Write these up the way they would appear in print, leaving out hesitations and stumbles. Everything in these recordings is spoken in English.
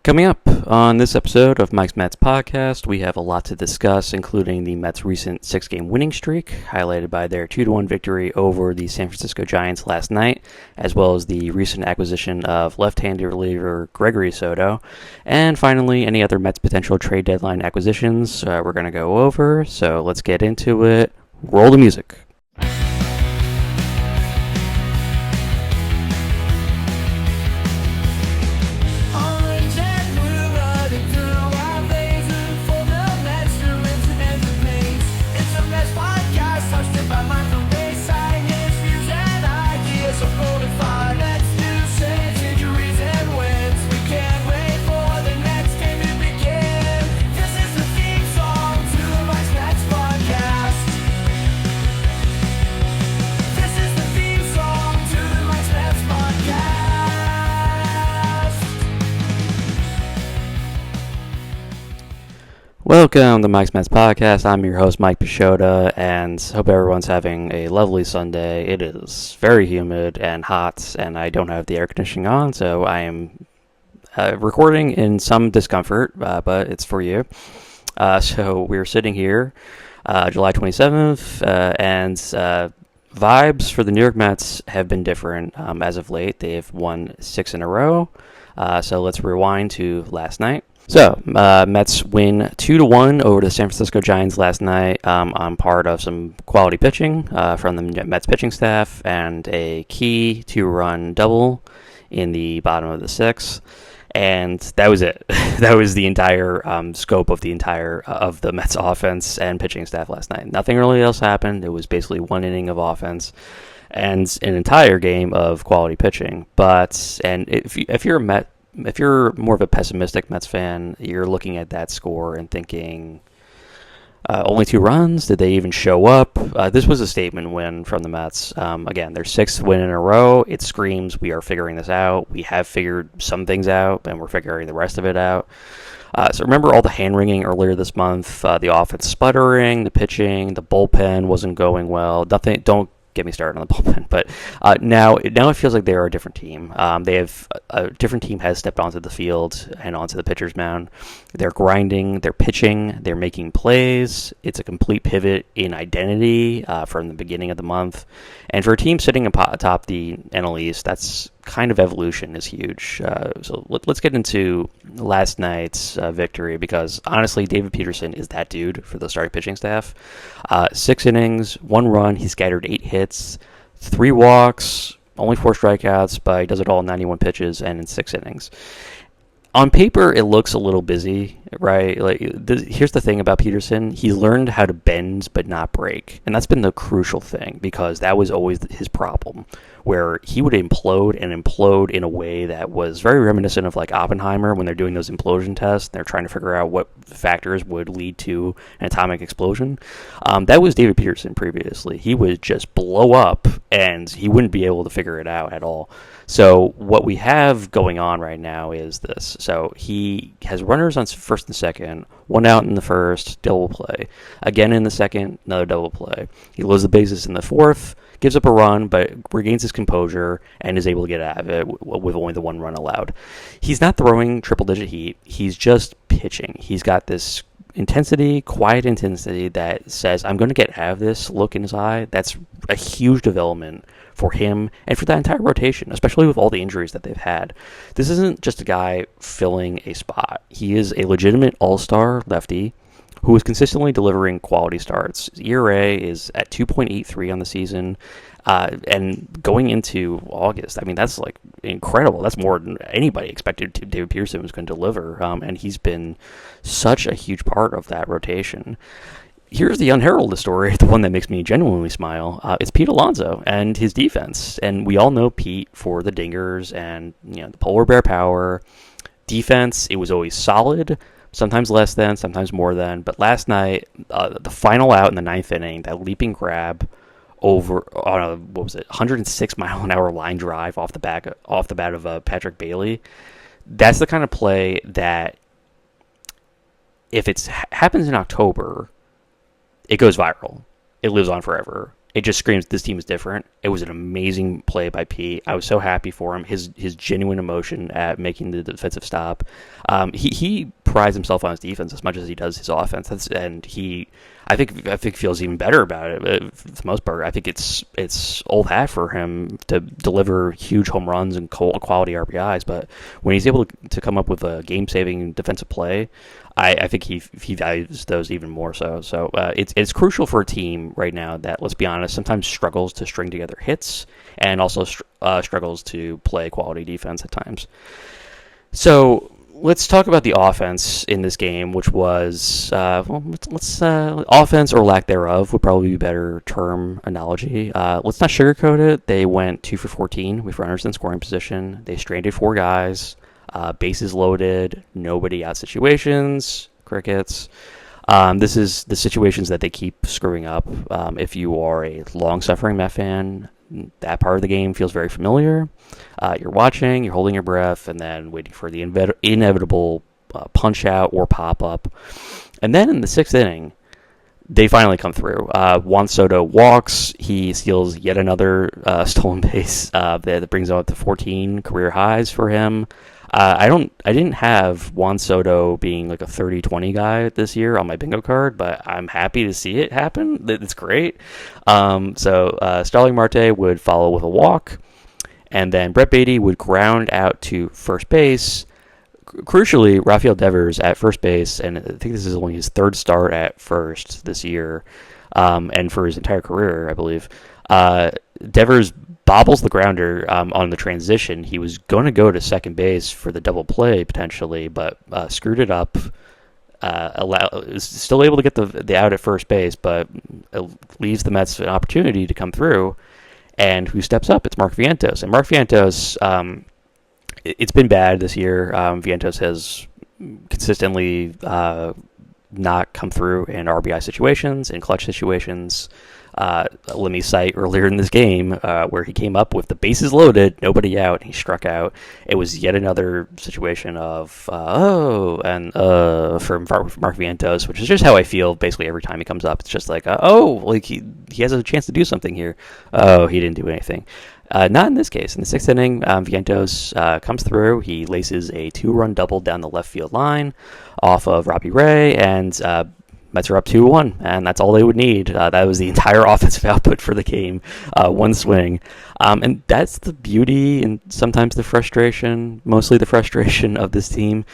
Coming up on this episode of Mike's Mets podcast, we have a lot to discuss, including the Mets' recent 6-game winning streak, highlighted by their 2-1 victory over the San Francisco Giants last night, as well as the recent acquisition of left-handed reliever Gregory Soto, and finally, any other Mets potential trade deadline acquisitions we're going to go over. So let's get into it. Roll the music. Welcome to Mike's Mets podcast. I'm your host, Mike Pashota, and hope everyone's having a lovely Sunday. It is very humid and hot, and I don't have the air conditioning on, so I am recording in some discomfort, but it's for you. So we're sitting here, July 27th, and vibes for the New York Mets have been different as of late. They've won 6 in a row, so let's rewind to last night. So, Mets win 2-1 over the San Francisco Giants last night. I'm part of some quality pitching from the Mets pitching staff and a key 2-run double in the bottom of the 6th. And that was it. That was the entire scope of the Mets offense and pitching staff last night. Nothing really else happened. It was basically one inning of offense and an entire game of quality pitching. And if you're more of a pessimistic Mets fan, you're looking at that score and thinking, only 2 runs? Did they even show up? This was a statement win from the Mets. Again, their 6th win in a row. It screams, we are figuring this out. We have figured some things out, and we're figuring the rest of it out. So remember all the hand-wringing earlier this month, the offense sputtering, the pitching, the bullpen wasn't going well. Don't get me started on the bullpen, but now it feels like they are a different team. A different team has stepped onto the field and onto the pitcher's mound. They're grinding, they're pitching, they're making plays. It's a complete pivot in identity from the beginning of the month. And for a team sitting atop the NL East, that's kind of evolution is huge. So let's get into last night's victory, because honestly, David Peterson is that dude for the starting pitching staff. 6 innings, 1 run, he scattered 8 hits, 3 walks, only 4 strikeouts, but he does it all in 91 pitches and in 6 innings. On paper, it looks a little busy, right? Here's the thing about Peterson. He's learned how to bend but not break. And that's been the crucial thing, because that was always his problem, where he would implode in a way that was very reminiscent of like Oppenheimer when they're doing those implosion tests. They're trying to figure out what factors would lead to an atomic explosion. That was David Peterson previously. He would just blow up, and he wouldn't be able to figure it out at all. So what we have going on right now is this. So he has runners on first and second, 1 out in the first, double play. Again in the second, another double play. He loads the bases in the 4th, gives up a run, but regains his composure and is able to get out of it with only the 1 run allowed. He's not throwing triple-digit heat. He's just pitching. He's got this intensity, quiet intensity that says, I'm going to get out of this look in his eye. That's a huge development for him and for that entire rotation, especially with all the injuries that they've had. This isn't just a guy filling a spot. He is a legitimate all-star lefty who is consistently delivering quality starts. His ERA is at 2.83 on the season, and going into August, I mean, that's like incredible. That's more than anybody expected David Peterson was going to deliver, and he's been such a huge part of that rotation. Here's the unheralded story, the one that makes me genuinely smile. It's Pete Alonso and his defense. And we all know Pete for the dingers and the polar bear power. Defense, it was always solid, sometimes less than, sometimes more than. But last night, the final out in the 9th inning, that leaping grab over on a 106-mile-an-hour line drive off the bat of Patrick Bailey. That's the kind of play that, if it happens in October, it goes viral. It lives on forever. it just screams this team is different. It was an amazing play by Pete. I was so happy for him. His genuine emotion at making the defensive stop. He prides himself on his defense as much as he does his offense. I think feels even better about it for the most part. I think it's old hat for him to deliver huge home runs and quality RBIs, but when he's able to come up with a game-saving defensive play, I think he values those even more so. So it's crucial for a team right now that, let's be honest, sometimes struggles to string together hits and also struggles to play quality defense at times. So let's talk about the offense in this game, which was offense or lack thereof would probably be a better term analogy. Let's not sugarcoat it. They went 2 for 14 with runners in scoring position. They stranded 4 guys. Bases loaded, nobody out situations, crickets. This is the situations that they keep screwing up. If you are a long-suffering Met fan, that part of the game feels very familiar. You're watching, you're holding your breath, and then waiting for the inevitable punch-out or pop-up. And then in the 6th inning, they finally come through. Juan Soto walks. He steals yet another stolen base that brings him up to 14 career highs for him. I didn't have Juan Soto being like a 30-20 guy this year on my bingo card, but I'm happy to see it happen. It's great. So Starling Marte would follow with a walk, and then Brett Beatty would ground out to first base. Crucially, Rafael Devers at first base, and I think this is only his 3rd start at first this year, and for his entire career, I believe. Devers bobbles the grounder on the transition. He was going to go to second base for the double play potentially, but screwed it up. Is still able to get the out at first base, but it leaves the Mets an opportunity to come through. And who steps up? It's Mark Vientos. And Mark Vientos, it's been bad this year. Vientos has consistently not come through in RBI situations, in clutch situations. Let me cite earlier in this game where he came up with the bases loaded, nobody out, and he struck out. It was yet another situation of for Mark Vientos, which is just how I feel basically every time he comes up. It's just like, he has a chance to do something here. Oh, he didn't do anything. Not in this case. In the 6th inning, Vientos comes through. He laces a 2-run double down the left field line off of Robbie Ray, and Mets are up 2-1, and that's all they would need. That was the entire offensive output for the game, one swing. And that's the beauty and sometimes the frustration, mostly the frustration of this team.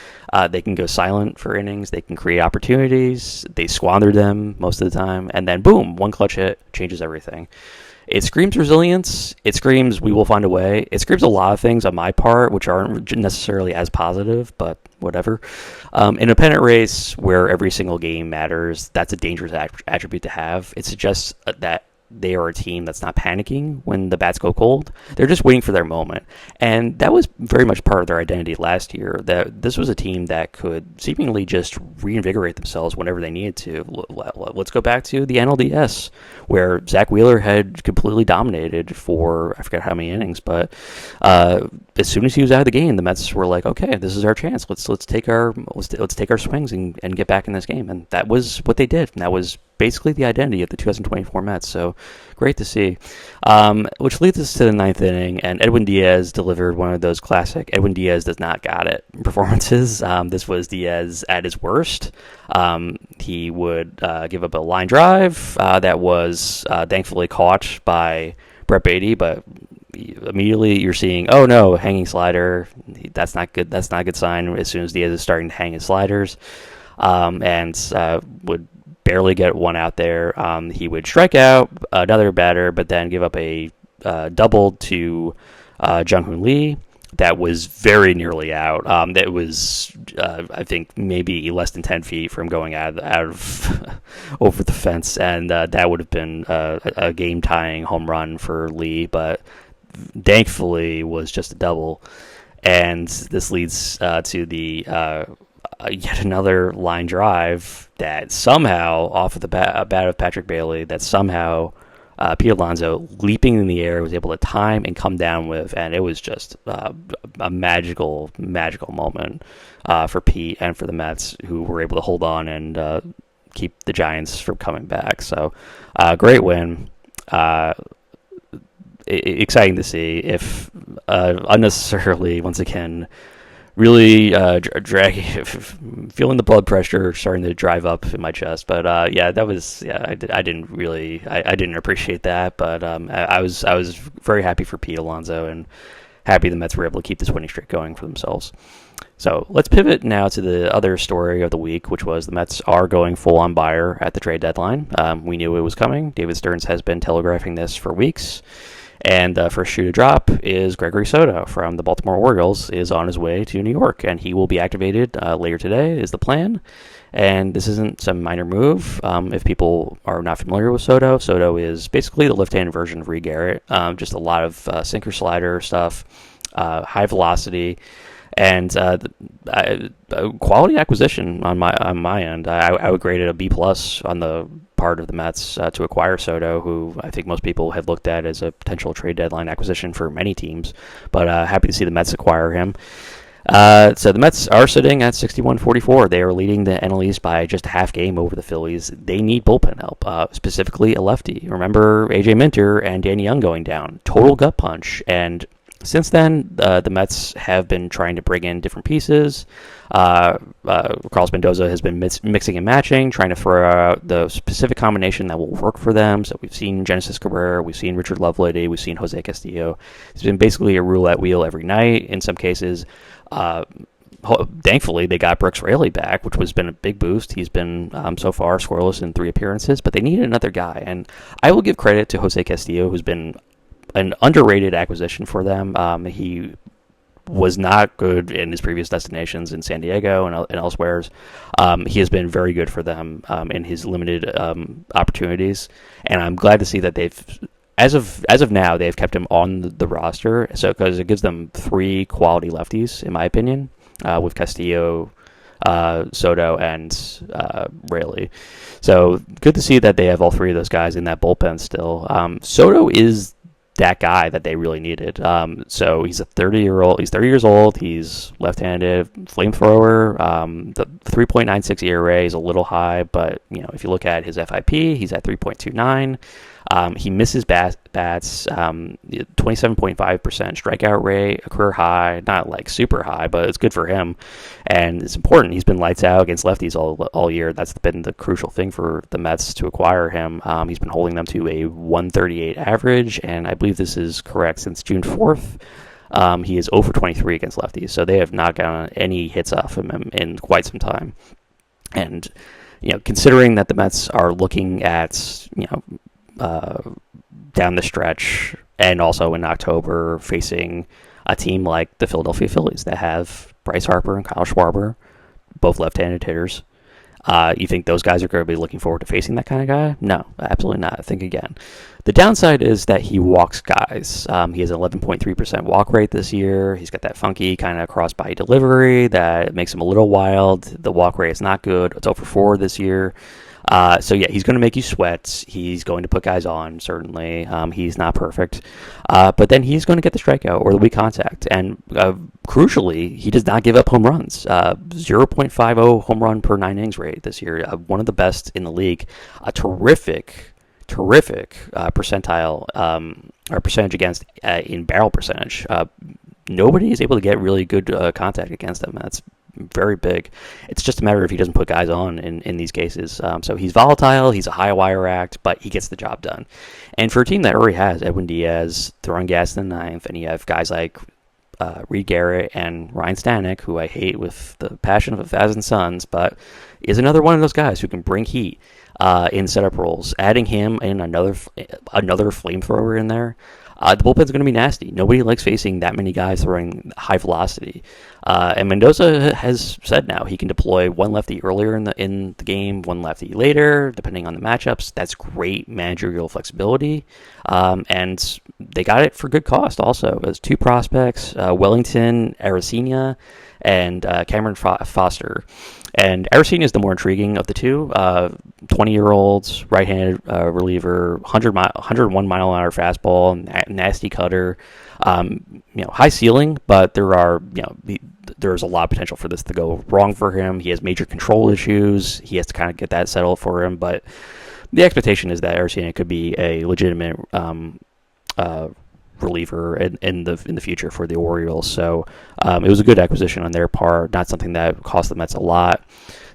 They can go silent for innings. They can create opportunities. They squander them most of the time. And then, boom, one clutch hit changes everything. It screams resilience. It screams we will find a way. It screams a lot of things on my part, which aren't necessarily as positive, but whatever. In a pennant race where every single game matters, that's a dangerous attribute to have. It suggests that they are a team that's not panicking when the bats go cold. They're just waiting for their moment. And that was very much part of their identity last year, that this was a team that could seemingly just reinvigorate themselves whenever they needed to. Let's go back to the NLDS, where Zach Wheeler had completely dominated for, I forget how many innings, but as soon as he was out of the game, the Mets were like, okay, this is our chance. Let's take our swings and get back in this game. And that was what they did. And that was basically the identity of the 2024 Mets. So great to see. Which leads us to the 9th inning, and Edwin Diaz delivered one of those classic Edwin Diaz does not got it performances. This was Diaz at his worst. He would give up a line drive that was thankfully caught by Brett Beatty, but immediately you're seeing, oh no, hanging slider. That's not good. That's not a good sign as soon as Diaz is starting to hang his sliders, and would barely get one out there. He would strike out another batter, but then give up a double to Jung-Hoon Lee that was very nearly out. That was, I think, maybe less than 10 feet from going out of over the fence, and that would have been a game-tying home run for Lee, but thankfully was just a double. And this leads to the yet another line drive that somehow, off of the bat of Patrick Bailey, that somehow Pete Alonso, leaping in the air, was able to time and come down with, and it was just a magical moment for Pete and for the Mets, who were able to hold on and keep the Giants from coming back. So great win. exciting to see if unnecessarily, once again, really feeling the blood pressure starting to drive up in my chest. But that was I didn't appreciate that, but I was very happy for Pete Alonso and happy the Mets were able to keep this winning streak going for themselves. So let's pivot now to the other story of the week, which was the Mets are going full-on buyer at the trade deadline. We knew it was coming. David Stearns has been telegraphing this for weeks. And the first shoe to drop is Gregory Soto from the Baltimore Orioles is on his way to New York, and he will be activated later today is the plan. And this isn't some minor move. If people are not familiar with Soto, Soto is basically the left-handed version of Reed Garrett. Just a lot of sinker slider stuff, high velocity, and quality acquisition on my end. I would grade it a B plus on the part of the Mets to acquire Soto, who I think most people had looked at as a potential trade deadline acquisition for many teams. But happy to see the Mets acquire him. So the Mets are sitting at 61-44. They are leading the NL East by just a half game over the Phillies. They need bullpen help, specifically a lefty. Remember AJ Minter and Danny Young going down. Total gut punch. And since then, the Mets have been trying to bring in different pieces. Carlos Mendoza has been mixing and matching, trying to throw out the specific combination that will work for them. So we've seen Genesis Cabrera, we've seen Richard Lovelady, we've seen Jose Castillo. It's been basically a roulette wheel every night. In some cases, thankfully, they got Brooks Raley back, which has been a big boost. He's been so far scoreless in 3 appearances, but they needed another guy. And I will give credit to Jose Castillo, who's been an underrated acquisition for them. He was not good in his previous destinations in San Diego and elsewhere. He has been very good for them in his limited opportunities, and I'm glad to see that they've, as of now, they've kept him on the roster. So because it gives them 3 quality lefties, in my opinion, with Castillo, Soto, and Raley. So good to see that they have all 3 of those guys in that bullpen still. Soto is that guy that they really needed. So he's 30 years old. He's left-handed, flamethrower. The 3.96 ERA is a little high, but if you look at his FIP, he's at 3.29. He misses bats, 27.5% strikeout rate, a career high, not like super high, but it's good for him. And it's important. He's been lights out against lefties all year. That's been the crucial thing for the Mets to acquire him. He's been holding them to a 138 average, and I believe this is correct since June 4th. He is 0 for 23 against lefties, so they have not gotten any hits off him in quite some time. And, considering that the Mets are looking at, down the stretch and also in October facing a team like the Philadelphia Phillies that have Bryce Harper and Kyle Schwarber, both left-handed hitters. You think those guys are going to be looking forward to facing that kind of guy? No, absolutely not. Think again. The downside is that he walks guys. He has an 11.3% walk rate this year. He's got that funky kind of cross-body delivery that makes him a little wild. The walk rate is not good. It's 0 for 4 this year. He's going to make you sweat. He's going to put guys on, certainly. He's not perfect. But then he's going to get the strikeout or the weak contact. And crucially, he does not give up home runs. 0.50 home run per 9 innings rate this year. One of the best in the league. A terrific percentile or percentage against in barrel percentage. Nobody is able to get really good contact against him. That's very big. It's just a matter if he doesn't put guys on in these cases. So he's volatile, he's a high wire act, but he gets the job done. And for a team that already has Edwin Diaz throwing gas in the ninth, and you have guys like Reed Garrett and Ryan Stanek, who I hate with the passion of 1,000 suns, but is another one of those guys who can bring heat in setup roles. Adding him in another flamethrower in there, the bullpen's going to be nasty. Nobody likes facing that many guys throwing high velocity. And Mendoza has said now he can deploy one lefty earlier in the game, one lefty later, depending on the matchups. That's great managerial flexibility. And they got it for good cost also. It was 2 prospects, Wellington Aracena and Cameron Foster. And Aracena is the more intriguing of the two. 20-year-olds, right-handed reliever, 101 mile an hour fastball, nasty cutter. High ceiling, but there's a lot of potential for this to go wrong for him. He has major control issues. He has to kind of get that settled for him. But the expectation is that Arcina could be a legitimate uh, reliever in the future for the Orioles. So it was a good acquisition on their part, not something that cost the Mets a lot.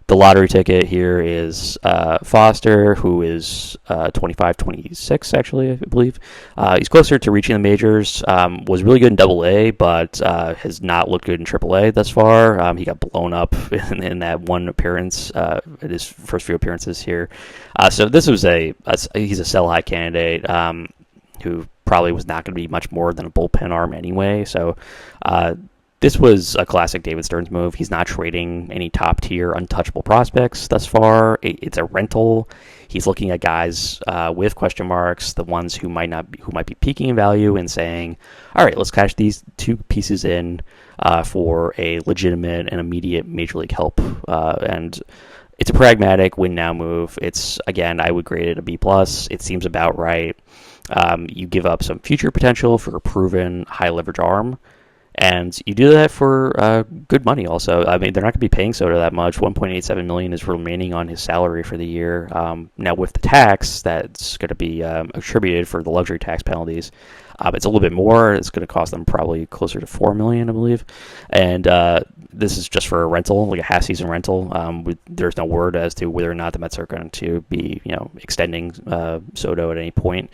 The lottery ticket here is Foster, who is 25, 26, actually, I believe. He's closer to reaching the majors. Was really good in Double-A, but has not looked good in Triple-A thus far. He got blown up in that one appearance, in his first few appearances here. So this was he's a sell-high candidate who probably was not going to be much more than a bullpen arm anyway. So this was a classic David Stearns move. He's not trading any top-tier, untouchable prospects thus far. It's a rental. He's looking at guys with question marks, the ones who might be peaking in value, and saying, "All right, let's cash these two pieces in for a legitimate and immediate major league help." And it's a pragmatic win-now move. It's, again, I would grade it a B+. It seems about right. You give up some future potential for a proven high-leverage arm. And you do that for good money also. I mean, they're not going to be paying Soto that much. $1.87 million is remaining on his salary for the year. Now, with the tax that's going to be attributed for the luxury tax penalties, it's a little bit more. It's going to cost them probably closer to $4 million, I believe. And this is just for a rental, like a half-season rental. There's no word as to whether or not the Mets are going to be, extending Soto at any point.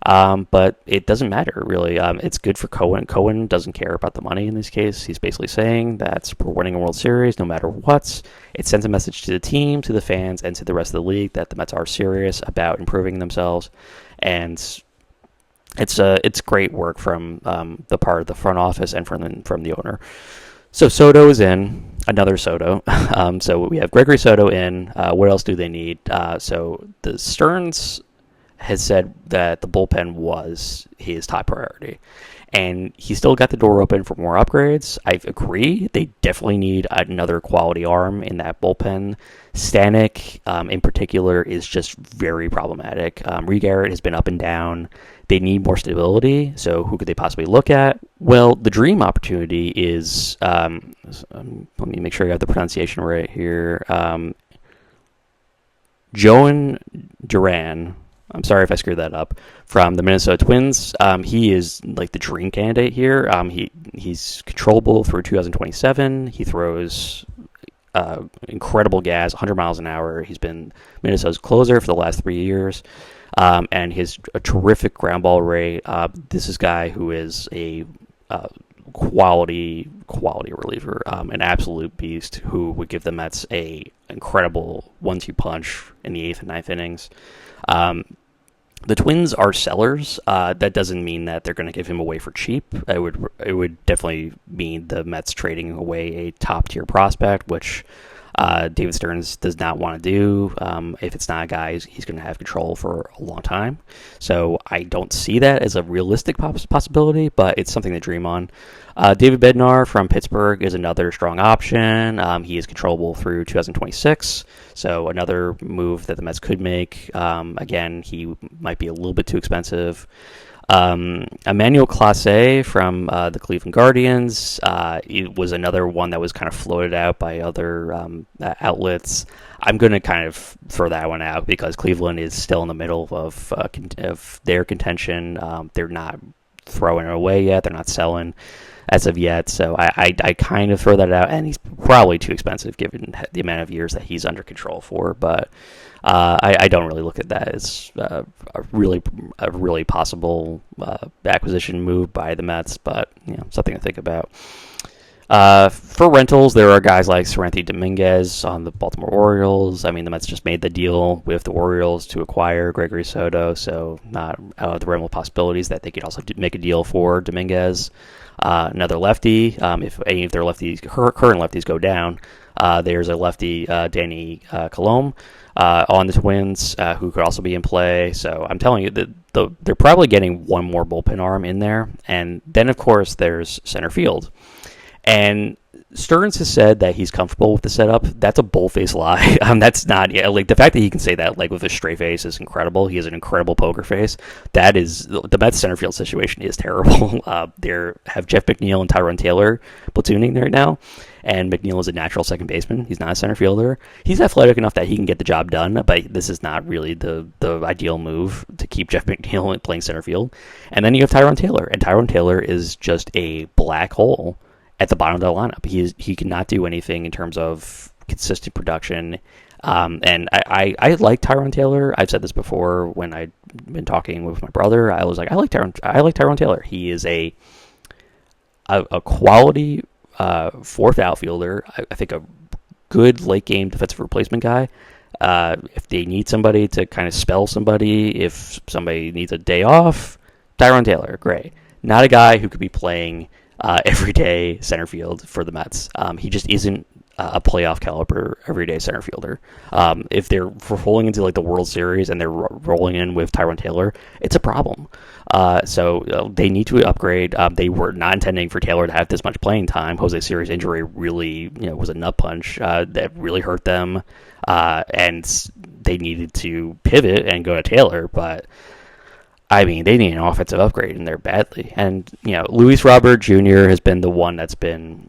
But it doesn't matter, really. It's good for Cohen. Cohen doesn't care about the money in this case. He's basically saying that we're winning a World Series no matter what. It sends a message to the team, to the fans, and to the rest of the league that the Mets are serious about improving themselves. And it's great work from the part of the front office and from the owner. So Soto is in, another Soto. So we have Gregory Soto in. What else do they need? So the Stearns has said that the bullpen was his top priority. And he's still got the door open for more upgrades. I agree. They definitely need another quality arm in that bullpen. Stanek, in particular, is just very problematic. Reed Garrett has been up and down. They need more stability. So who could they possibly look at? Well, the dream opportunity is, let me make sure I got the pronunciation right here. Joan Duran. I'm sorry if I screwed that up. From the Minnesota Twins, he is like the dream candidate here. He's controllable through 2027. He throws incredible gas, 100 miles an hour. He's been Minnesota's closer for the last 3 years, and his a terrific ground ball rate. This is a guy who is a quality reliever, an absolute beast who would give the Mets a incredible 1-2 punch in the 8th and 9th innings. The Twins are sellers. That doesn't mean that they're going to give him away for cheap. It would definitely mean the Mets trading away a top tier prospect, which David Stearns does not want to do. If it's not a guy he's going to have control for a long time. So I don't see that as a realistic possibility, but it's something to dream on. David Bednar from Pittsburgh is another strong option. He is controllable through 2026, so another move that the Mets could make. Again, he might be a little bit too expensive. Emmanuel Clase from the Cleveland Guardians. It was another one that was kind of floated out by other outlets. I'm going to kind of throw that one out because Cleveland is still in the middle of their contention. They're not throwing it away yet. They're not selling as of yet. So I kind of throw that out, and he's probably too expensive given the amount of years that he's under control for. But I don't really look at that as a really possible acquisition move by the Mets, but something to think about. For rentals, there are guys like Seranthony Dominguez on the Baltimore Orioles. I mean, the Mets just made the deal with the Orioles to acquire Gregory Soto, so not out of the realm of possibilities that they could also make a deal for Dominguez. Another lefty, if any of their current lefties go down, there's a lefty, Danny Colomé, on the Twins, who could also be in play. So I'm telling you that they're probably getting one more bullpen arm in there. And then, of course, there's center field. And Stearns has said that he's comfortable with the setup. That's a bull-faced lie. That's not, yeah, like the fact that he can say that like with a straight face is incredible. He has an incredible poker face. That is the Mets center field situation is terrible. They have Jeff McNeil and Tyrone Taylor platooning there now, and McNeil is a natural second baseman. He's not a center fielder. He's athletic enough that he can get the job done, but this is not really the ideal move to keep Jeff McNeil playing center field. And then you have Tyrone Taylor, and Tyrone Taylor is just a black hole at the bottom of the lineup. He cannot do anything in terms of consistent production. And I like Tyrone Taylor. I've said this before when I've been talking with my brother. I was like, I like Tyrone Taylor. He is a quality fourth outfielder. I think a good late game defensive replacement guy. If they need somebody to kind of spell somebody, if somebody needs a day off, Tyrone Taylor, great. Not a guy who could be playing everyday center field for the Mets. He just isn't a playoff caliber everyday center fielder. If they're rolling into like the World Series and they're rolling in with Tyrone Taylor, it's a problem. So they need to upgrade. They were not intending for Taylor to have this much playing time. Jose Siri's injury really, was a nut punch that really hurt them, and they needed to pivot and go to Taylor, but. I mean, they need an offensive upgrade in there badly. And, Luis Robert Jr. has been the one that's been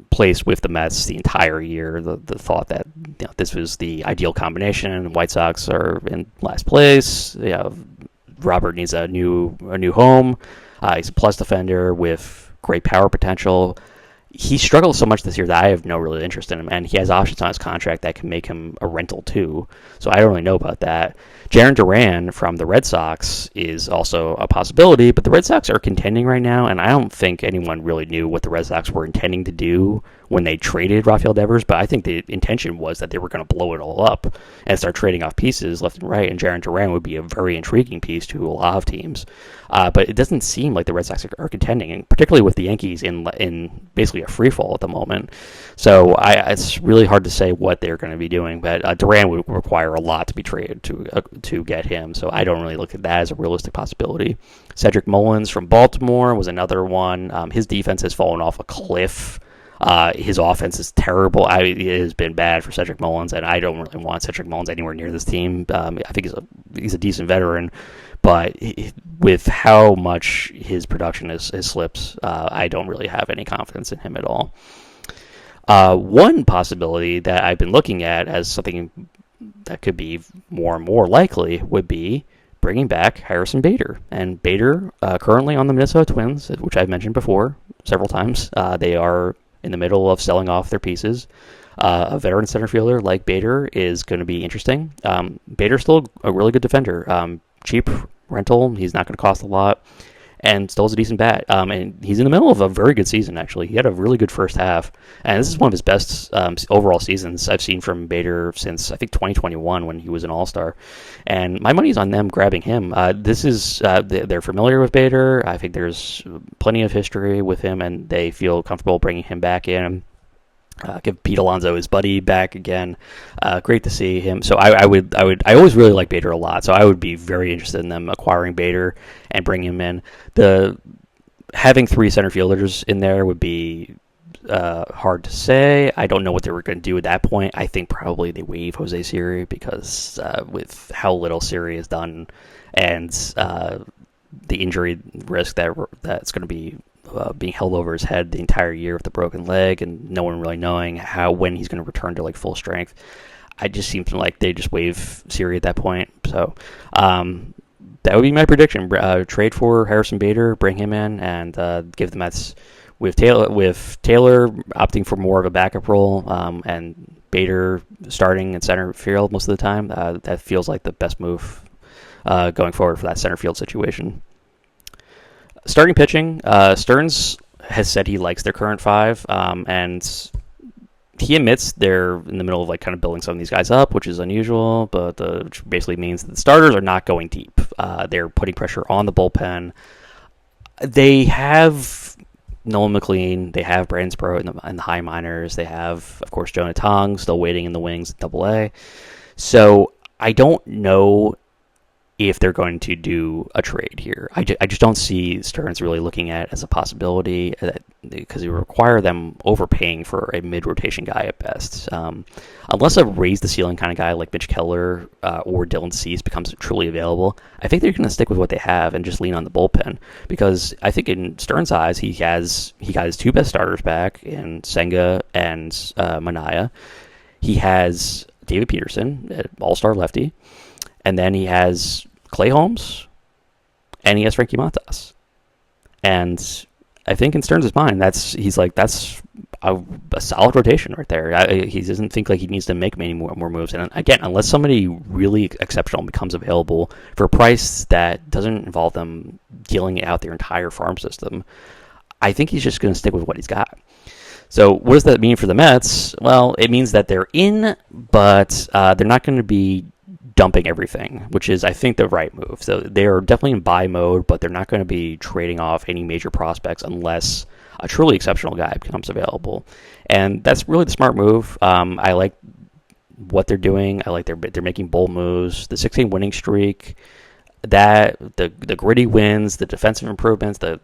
placed with the Mets the entire year. The thought that this was the ideal combination. White Sox are in last place. Robert needs a new home. He's a plus defender with great power potential. He struggles so much this year that I have no real interest in him, and he has options on his contract that can make him a rental too. So I don't really know about that. Jarren Duran from the Red Sox is also a possibility, but the Red Sox are contending right now, and I don't think anyone really knew what the Red Sox were intending to do when they traded Rafael Devers, but I think the intention was that they were going to blow it all up and start trading off pieces left and right, and Jarren Duran would be a very intriguing piece to a lot of teams. But it doesn't seem like the Red Sox are contending, and particularly with the Yankees in basically a free fall at the moment. So it's really hard to say what they're going to be doing, but Duran would require a lot to be traded to get him, so I don't really look at that as a realistic possibility. Cedric Mullins from Baltimore was another one. His defense has fallen off a cliff. His offense is terrible. It has been bad for Cedric Mullins, and I don't really want Cedric Mullins anywhere near this team. I think he's a decent veteran, but with how much his production has slipped, I don't really have any confidence in him at all. One possibility that I've been looking at as something that could be more and more likely would be bringing back Harrison Bader. And Bader, currently on the Minnesota Twins, which I've mentioned before several times, they are in the middle of selling off their pieces. A veteran center fielder like Bader is going to be interesting. Bader's still a really good defender. Cheap rental. He's not going to cost a lot. And still has a decent bat. And he's in the middle of a very good season, actually. He had a really good first half. And this is one of his best overall seasons I've seen from Bader since, I think, 2021 when he was an All-Star. And my money's on them grabbing him. They're familiar with Bader. I think there's plenty of history with him, and they feel comfortable bringing him back in. Give Pete Alonso his buddy back again. Great to see him. So I always really like Bader a lot. So I would be very interested in them acquiring Bader and bringing him in. Having three center fielders in there would be hard to say. I don't know what they were going to do at that point. I think probably they waive Jose Siri because with how little Siri has done and the injury risk that's going to be being held over his head the entire year with a broken leg, and no one really knowing when he's going to return to like full strength. I just seems like they just waive Siri at that point. So that would be my prediction. Trade for Harrison Bader, bring him in, and give the Mets with Taylor opting for more of a backup role, and Bader starting in center field most of the time. That feels like the best move going forward for that center field situation. Starting pitching, Stearns has said he likes their current five, and he admits they're in the middle of like kind of building some of these guys up, which is unusual, but which basically means that the starters are not going deep. They're putting pressure on the bullpen. They have Nolan McLean, they have Brandon Sproat in the high minors, they have, of course, Jonah Tong still waiting in the wings at Double-A. So I don't know if they're going to do a trade here. I just don't see Stearns really looking at it as a possibility because it would require them overpaying for a mid-rotation guy at best. Unless a raise-the-ceiling kind of guy like Mitch Keller or Dylan Cease becomes truly available, I think they're going to stick with what they have and just lean on the bullpen, because I think in Stearns' eyes, he got his two best starters back in Senga and Manaya. He has David Peterson, an all-star lefty, and then he has Clay Holmes, and he has Frankie Montas. And I think in Stearns' mind, that's a solid rotation right there. He doesn't think like he needs to make many more moves. And again, unless somebody really exceptional becomes available for a price that doesn't involve them dealing out their entire farm system, I think he's just going to stick with what he's got. So what does that mean for the Mets? Well, it means that they're in, but they're not going to be dumping everything, which is, I think, the right move. So they're definitely in buy mode, but they're not going to be trading off any major prospects unless a truly exceptional guy becomes available. And that's really the smart move. I like what they're doing. I like they're making bold moves. The 6-game winning streak, that the gritty wins, the defensive improvements, the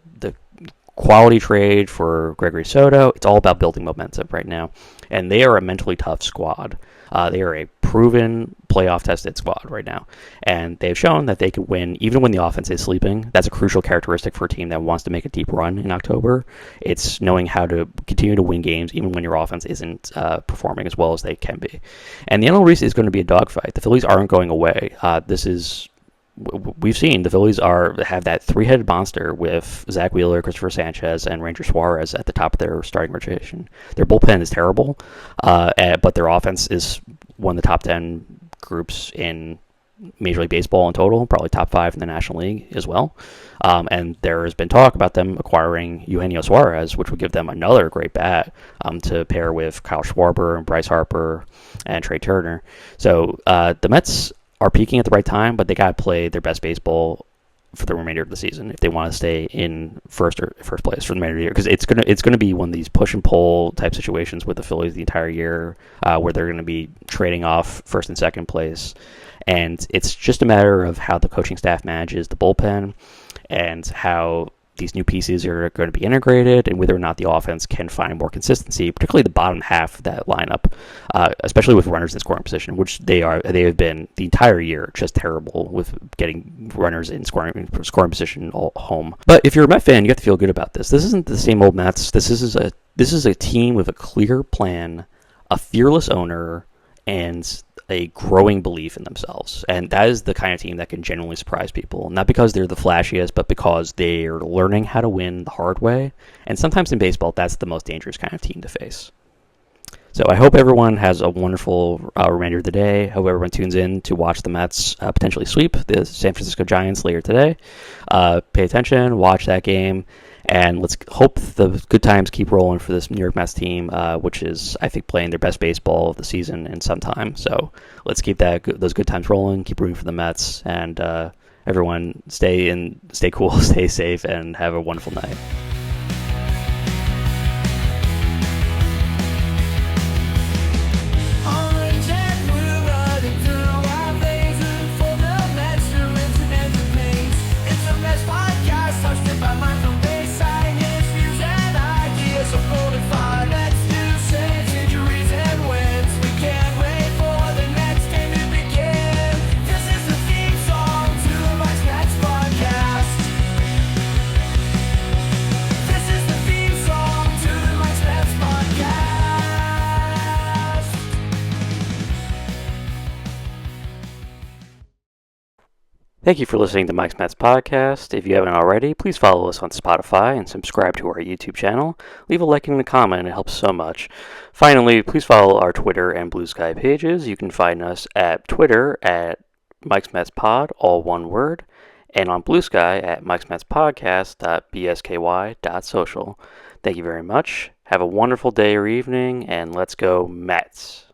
quality trade for Gregory Soto. It's all about building momentum right now. And they are a mentally tough squad. They are a proven playoff-tested squad right now. And they've shown that they can win even when the offense is sleeping. That's a crucial characteristic for a team that wants to make a deep run in October. It's knowing how to continue to win games even when your offense isn't performing as well as they can be. And the NL East is going to be a dogfight. The Phillies aren't going away. We've seen the Phillies have that three-headed monster with Zach Wheeler, Christopher Sanchez, and Ranger Suarez at the top of their starting rotation. Their bullpen is terrible, but their offense is one of the top 10 groups in Major League Baseball in total, probably top 5 in the National League as well. And there has been talk about them acquiring Eugenio Suarez, which would give them another great bat to pair with Kyle Schwarber and Bryce Harper and Trey Turner. So the Mets are peaking at the right time, but they got to play their best baseball for the remainder of the season if they want to stay in first place for the remainder of the year, because it's gonna be one of these push and pull type situations with the Phillies the entire year, where they're going to be trading off first and second place, and it's just a matter of how the coaching staff manages the bullpen and how these new pieces are going to be integrated, and whether or not the offense can find more consistency, particularly the bottom half of that lineup, especially with runners in scoring position, which they have been the entire year just terrible with getting runners in scoring position all home. But if you're a Met fan, you have to feel good about this. This isn't the same old Mets. This is a team with a clear plan, a fearless owner, and a growing belief in themselves. And that is the kind of team that can genuinely surprise people. Not because they're the flashiest, but because they're learning how to win the hard way. And sometimes in baseball, that's the most dangerous kind of team to face. So I hope everyone has a wonderful remainder of the day. Hope everyone tunes in to watch the Mets potentially sweep the San Francisco Giants later today. Pay attention, watch that game, and let's hope the good times keep rolling for this New York Mets team, which is, I think, playing their best baseball of the season in some time. So let's keep those good times rolling, keep rooting for the Mets, and everyone stay cool, stay safe, and have a wonderful night. Thank you for listening to Mike's Mets Podcast. If you haven't already, please follow us on Spotify and subscribe to our YouTube channel. Leave a like and a comment, it helps so much. Finally, please follow our Twitter and Blue Sky pages. You can find us at Twitter at Mike's Mets Pod, all one word, and on Blue Sky at Mike's Mets Podcast.bsky.social. Thank you very much. Have a wonderful day or evening, and let's go Mets.